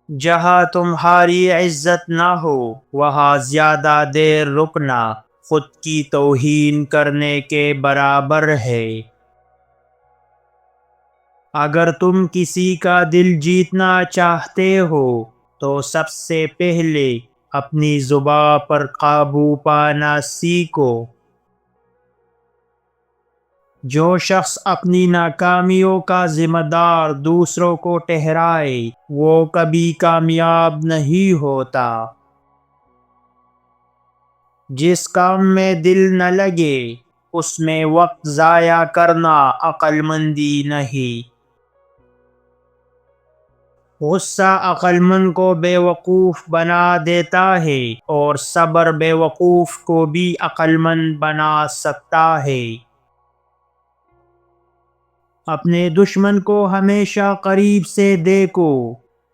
جہاں تمہاری عزت نہ ہو وہاں زیادہ دیر رکنا خود کی توہین کرنے کے برابر ہے۔ اگر تم کسی کا دل جیتنا چاہتے ہو تو سب سے پہلے اپنی زبان پر قابو پانا سیکھو۔ جو شخص اپنی ناکامیوں کا ذمہ دار دوسروں کو ٹھہرائے وہ کبھی کامیاب نہیں ہوتا۔ جس کام میں دل نہ لگے اس میں وقت ضائع کرنا عقل مندی نہیں۔ غصہ عقل مند کو بے وقوف بنا دیتا ہے اور صبر بے وقوف کو بھی عقل مند بنا سکتا ہے۔ اپنے دشمن کو ہمیشہ قریب سے دیکھو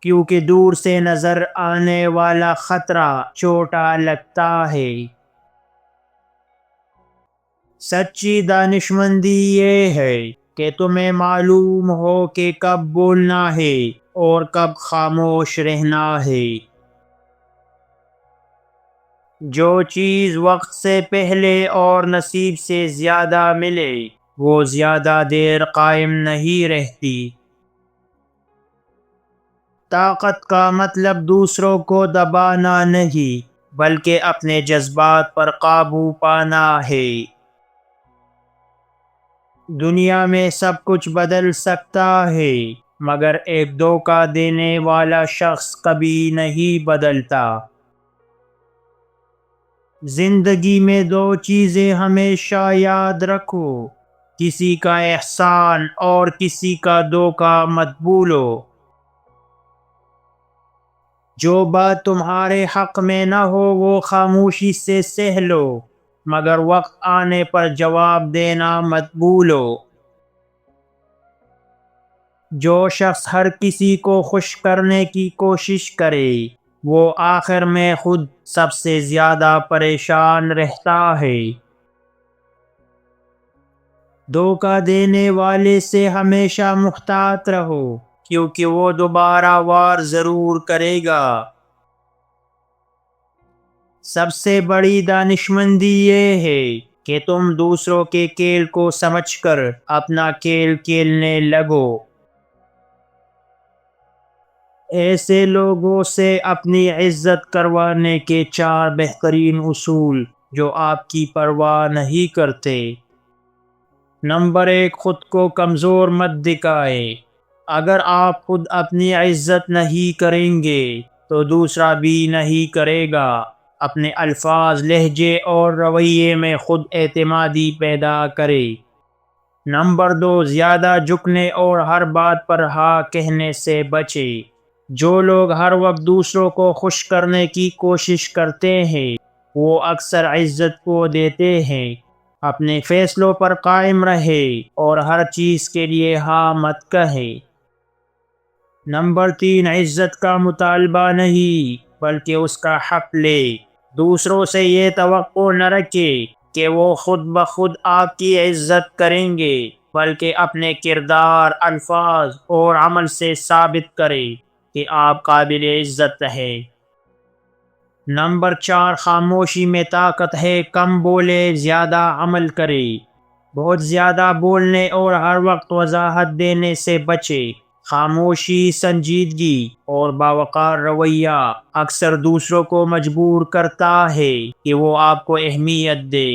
کیونکہ دور سے نظر آنے والا خطرہ چھوٹا لگتا ہے۔ سچی دانشمندی یہ ہے کہ تمہیں معلوم ہو کہ کب بولنا ہے اور کب خاموش رہنا ہے۔ جو چیز وقت سے پہلے اور نصیب سے زیادہ ملے وہ زیادہ دیر قائم نہیں رہتی۔ طاقت کا مطلب دوسروں کو دبانا نہیں بلکہ اپنے جذبات پر قابو پانا ہے۔ دنیا میں سب کچھ بدل سکتا ہے مگر ایک دھوکہ دینے والا شخص کبھی نہیں بدلتا۔ زندگی میں دو چیزیں ہمیشہ یاد رکھو، کسی کا احسان اور کسی کا دھوکہ مت بھولو۔ جو بات تمہارے حق میں نہ ہو وہ خاموشی سے سہ لو مگر وقت آنے پر جواب دینا مت بھولو۔ جو شخص ہر کسی کو خوش کرنے کی کوشش کرے وہ آخر میں خود سب سے زیادہ پریشان رہتا ہے۔ دھوکہ دینے والے سے ہمیشہ محتاط رہو کیونکہ وہ دوبارہ وار ضرور کرے گا۔ سب سے بڑی دانشمندی یہ ہے کہ تم دوسروں کے کھیل کو سمجھ کر اپنا کھیل کھیلنے لگو۔ ایسے لوگوں سے اپنی عزت کروانے کے 4 بہترین اصول جو آپ کی پرواہ نہیں کرتے۔ نمبر 1، خود کو کمزور مت دکھائے۔ اگر آپ خود اپنی عزت نہیں کریں گے تو دوسرا بھی نہیں کرے گا۔ اپنے الفاظ، لہجے اور رویے میں خود اعتمادی پیدا کرے۔ نمبر 2، زیادہ جھکنے اور ہر بات پر ہاں کہنے سے بچے۔ جو لوگ ہر وقت دوسروں کو خوش کرنے کی کوشش کرتے ہیں وہ اکثر عزت کو دیتے ہیں۔ اپنے فیصلوں پر قائم رہے اور ہر چیز کے لیے ہاں مت کہے۔ نمبر 3، عزت کا مطالبہ نہیں بلکہ اس کا حق لے۔ دوسروں سے یہ توقع نہ رکھے کہ وہ خود بخود آپ کی عزت کریں گے بلکہ اپنے کردار، الفاظ اور عمل سے ثابت کرے کہ آپ قابل عزت ہیں۔ نمبر 4، خاموشی میں طاقت ہے، کم بولے زیادہ عمل کرے۔ بہت زیادہ بولنے اور ہر وقت وضاحت دینے سے بچے۔ خاموشی، سنجیدگی اور باوقار رویہ اکثر دوسروں کو مجبور کرتا ہے کہ وہ آپ کو اہمیت دے۔